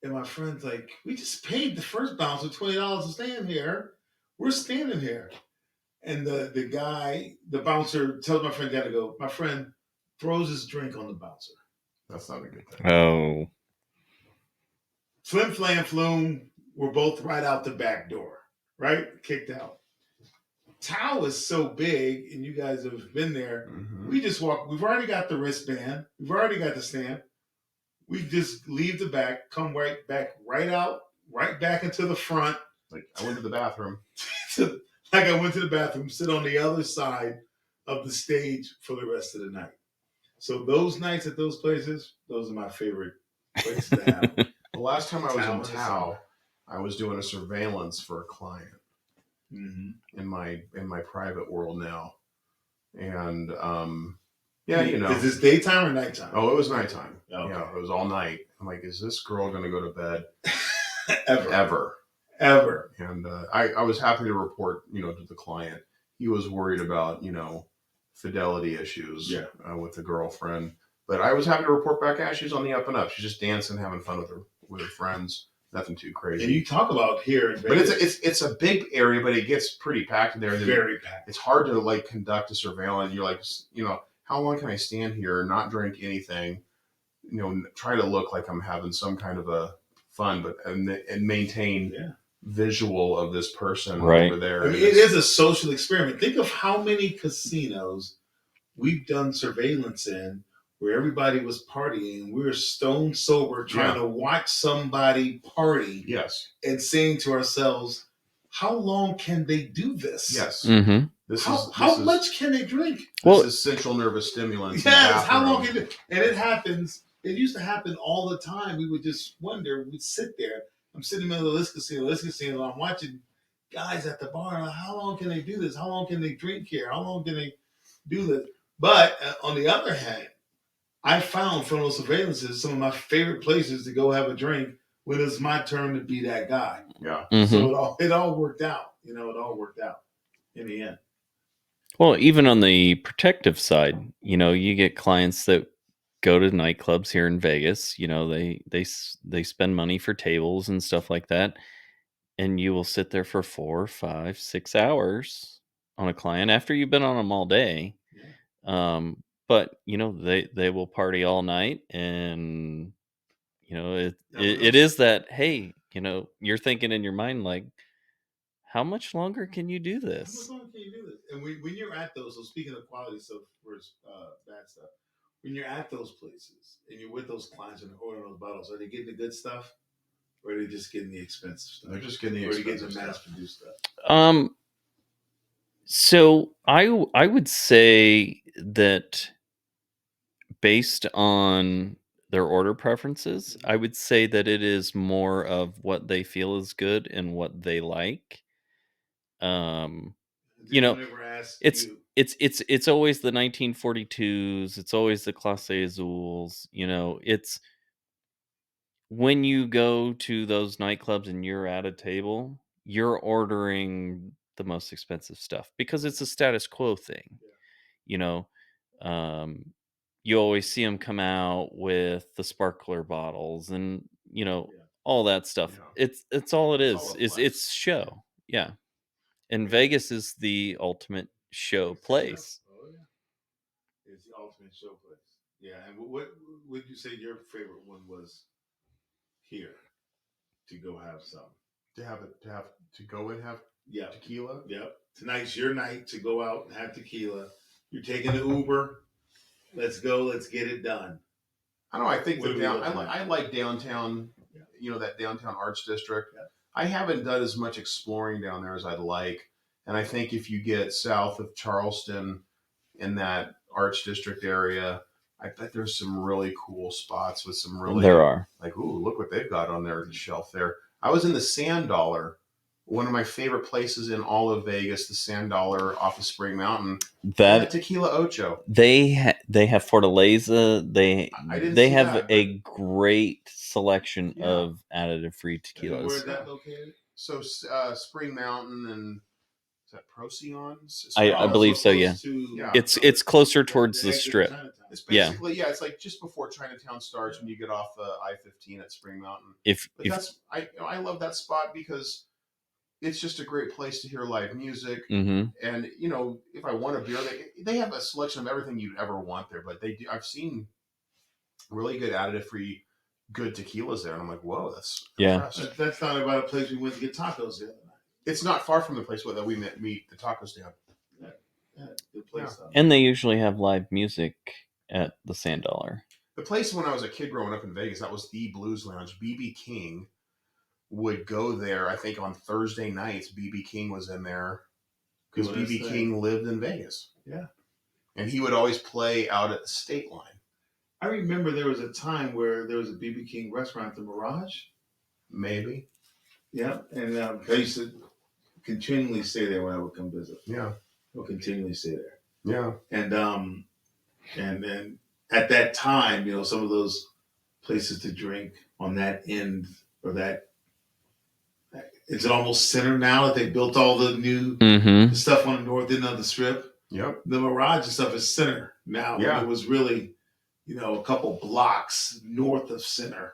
And my friend's like, "We just paid the first bouncer $20 to stand here. We're standing here." And the bouncer tells my friend gotta go. My friend throws his drink on the bouncer. That's not a good thing. Oh. Flim flam flume, we're both right out the back door, right? Kicked out. Tao is so big, and you guys have been there. Mm-hmm. We just walk. We've already got the wristband. We've already got the stamp. We just leave the back, come right back, right out, right back into the front. Like I went to the bathroom. Like I went to the bathroom, sit on the other side of the stage for the rest of the night. So those nights at those places, those are my favorite places to have. The last time I was Tao in is Tao, I was doing a surveillance for a client Mm-hmm. in my private world now, and Is this daytime or nighttime? Oh, it was nighttime. Okay. Yeah, it was all night. I'm like, is this girl going to go to bed Ever. And I was happy to report, to the client. He was worried about, fidelity issues with the girlfriend. But I was happy to report back, she's on the up and up. She's just dancing, having fun with her friends. nothing too And crazy. you talk about here in But Vegas. it's a big area, but it gets pretty packed in there. Very packed. It's hard to like conduct a surveillance. You're like, how long can I stand here and not drink anything? Try to look like I'm having some kind of a fun, but and maintain visual of this person Right. over there. I mean, it is a social experiment. Think of how many casinos we've done surveillance in where everybody was partying. We were stone sober trying to watch somebody party. Yes. And saying to ourselves, how long can they do this? Yes. Mm-hmm. How much can they drink? This is central nervous stimulants. Yes. How long can it? And it happens. It used to happen all the time. We would just wonder. We'd sit there. I'm sitting in the middle of this casino. I'm watching guys at the bar. Like, how long can they do this? How long can they drink here? How long can they do this? But on the other hand, I found from those surveillances some of my favorite places to go have a drink when it's my turn to be that guy. Yeah. Mm-hmm. So it all worked out. It all worked out in the end. Well, even on the protective side, you get clients that go to nightclubs here in Vegas. They spend money for tables and stuff like that, and you will sit there for 4, 5, 6 hours on a client after you've been on them all day. Yeah. But they will party all night, and it is that, hey, you're thinking in your mind like, how much longer can you do this? How much longer can you do this? And when you're at those, so speaking of quality stuff versus bad stuff, when you're at those places and you're with those clients and they're ordering those bottles, are they getting the good stuff, or are they just getting the expensive stuff? They're just getting the expensive stuff. Mass-produced stuff. So I would say that based on their order preferences, I would say that it is more of what they feel is good and what they like. It's always the 1942s. It's always the Classe Azules. It's when you go to those nightclubs and you're at a table, you're ordering the most expensive stuff because it's a status quo thing. You always see them come out with the sparkler bottles and all that stuff. Yeah. It's all it is. All It's show. Yeah. And Vegas is the ultimate show place. Oh yeah, it's the ultimate show place. Yeah, and what would you say your favorite one was here to go have some? To go and have tequila. Yep. Tonight's your night to go out and have tequila. You're taking the Uber. Let's go. Let's get it done. I don't know. I think I like downtown. That downtown Arts District. Yeah. I haven't done as much exploring down there as I'd like, and I think if you get south of Charleston in that Arts District area, I bet there's some really cool spots with some really. There are. Like, ooh, look what they've got on their shelf there. I was in the Sand Dollar, one of my favorite places in all of Vegas, the Sand Dollar off of Spring Mountain. That Tequila Ocho. They have Fortaleza. They have a great selection of additive-free tequilas. Where is that located? So Spring Mountain and is that Procyon? I believe so. Yeah. It's closer towards the Strip. It's basically it's like just before Chinatown starts when you get off I-15 at Spring Mountain. I love that spot because it's just a great place to hear live music. Mm-hmm. And if I want a beer, they have a selection of everything you'd ever want there. But I've seen really good additive-free, good tequilas there, and I'm like, whoa, that's impressive. That's not about a place we went to get tacos the other night. It's not far from the place that we meet the taco stand. Yeah, good place. And they usually have live music at the Sand Dollar. The place when I was a kid growing up in Vegas, that was the Blues Lounge. B.B. King would go there. I think on Thursday nights, B.B. King was in there because B.B. King lived in Vegas. Yeah, and he would always play out at the State Line. I remember there was a time where there was a B.B. King restaurant, the Mirage. Maybe. Yeah, and I used to continually stay there when I would come visit. Yeah, I would continually stay there. Yeah, and then at that time, some of those places to drink on that end or that. Is it almost center now that they built all the new stuff on the north end of the Strip? Yep. The Mirage and stuff is center now. Yeah. It was really, a couple blocks north of center.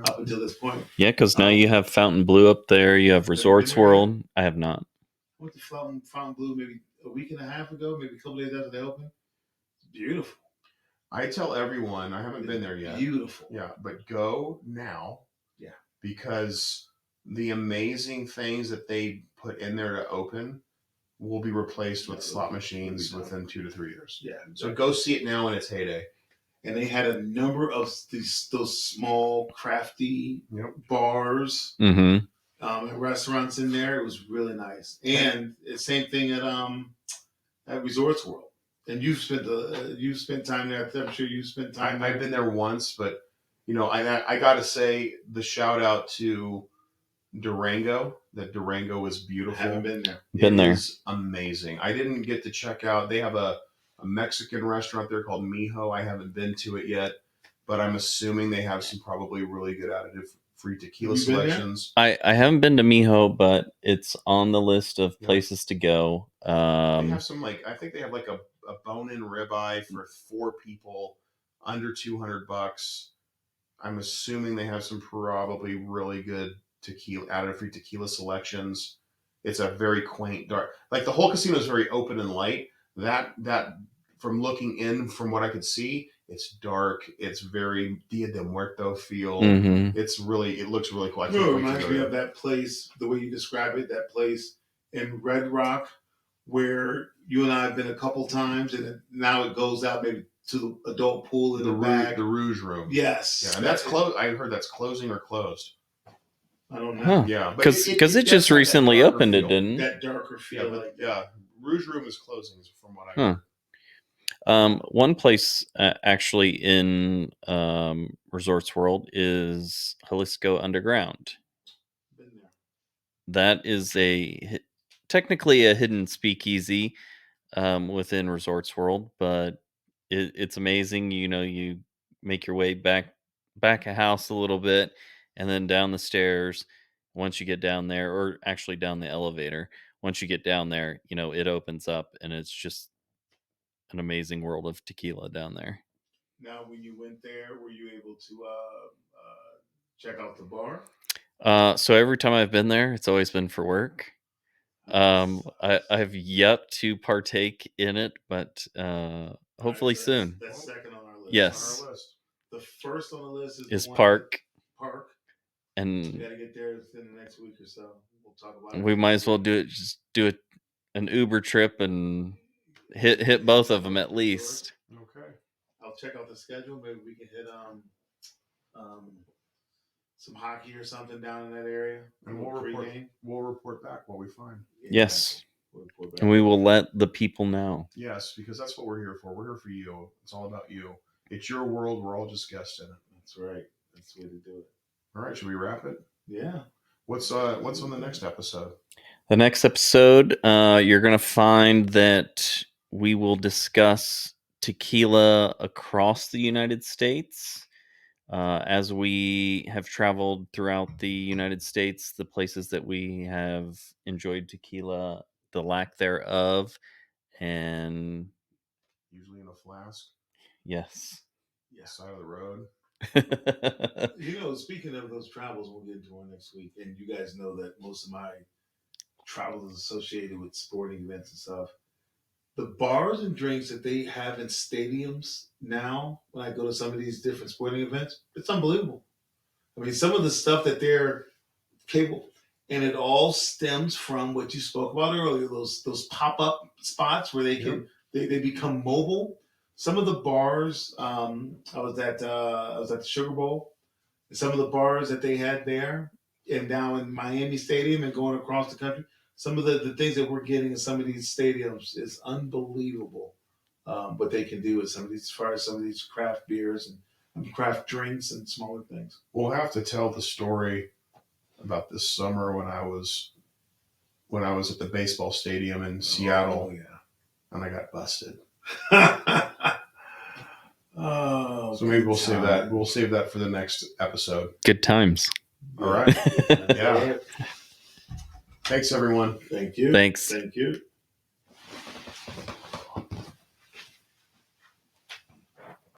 up until this point. Yeah, because now you have Fontainebleau up there. You have Resorts there yet? World. I have not. I went to Fontainebleau maybe a week and a half ago, maybe a couple days after they opened. It's beautiful. I tell everyone, I haven't been there yet. Beautiful. Yeah, but go now. Yeah. Because the amazing things that they put in there to open will be replaced with slot machines within 2 to 3 years. Yeah. So go see it now in its heyday. And they had a number of those small, crafty bars Mm-hmm. And restaurants in there. It was really nice. And the same thing at Resorts World. And you've spent time there. I'm sure you've spent time there. I've been there once, but I got to say the shout out to Durango. That Durango was beautiful. I haven't been there. Been there. It is amazing. I didn't get to check out. They have a Mexican restaurant there called Mijo. I haven't been to it yet, but I'm assuming they have some probably really good additive-free tequila selections. I haven't been to Mijo, but it's on the list of places to go. They have some I think they have like a bone-in ribeye for 4 people, under $200. I'm assuming they have some probably really good tequila, additive-free tequila selections. It's a very quaint, dark. Like the whole casino is very open and light. That from looking in, from what I could see, it's dark. It's very Dia de Muerto feel. Mm-hmm. It looks really cool. It reminds me of that place, the way you describe it, that place in Red Rock, where you and I have been a couple times, and now it goes out maybe to the adult pool in the back. The Rouge Room. Yes. Yeah, and that's closed. I heard that's closing or closed. I don't know. Huh. Yeah, because it just recently opened, it didn't. That darker feel. Rouge Room is closing, from what I heard. One place actually in Resorts World is Jalisco Underground. Been there. That is technically a hidden speakeasy within Resorts World, but it's amazing. You make your way back a house a little bit, and then down the stairs. Once you get down there, or actually down the elevator, once you get down there, it opens up, and it's just an amazing world of tequila down there. Now, when you went there, were you able to check out the bar? So every time I've been there, it's always been for work. I've yet to partake in it, but hopefully soon. That's second on our list. Yes. On our list. The first on the list is Park. And we got to get there within the next week or so. We'll talk about it. We might as well do it. Just do an Uber trip and hit both of them at least. Okay. I'll check out the schedule. Maybe we can hit some hockey or something down in that area. And we'll report back what we find. Yes. And we will let the people know. Yes, because that's what we're here for. We're here for you. It's all about you. It's your world. We're all just guests in it. That's right. That's the way to do it. All right. Should we wrap it? Yeah. What's on the next episode? The next episode, you're going to find that we will discuss tequila across the United States. As we have traveled throughout the United States, the places that we have enjoyed tequila, the lack thereof, and usually in a flask. Yes. Yeah. Side of the road. Speaking of those travels, we'll get into one next week, and you guys know that most of my travel is associated with sporting events and stuff. The bars and drinks that they have in stadiums now, when I go to some of these different sporting events, it's unbelievable. I mean, some of the stuff that they're capable, and it all stems from what you spoke about earlier, those pop-up spots where they can they become mobile. Some of the bars, I was at the Sugar Bowl. Some of the bars that they had there, and now in Miami Stadium and going across the country, some of the things that we're getting in some of these stadiums is unbelievable. What they can do with some of these, as far as some of these craft beers and craft drinks and smaller things. We'll have to tell the story about this summer when I was at the baseball stadium in Seattle. Oh, yeah. And I got busted. So maybe we'll save that. We'll save that for the next episode. Good times. All right. Yeah. Thanks, everyone. Thank you. Thanks. Thank you.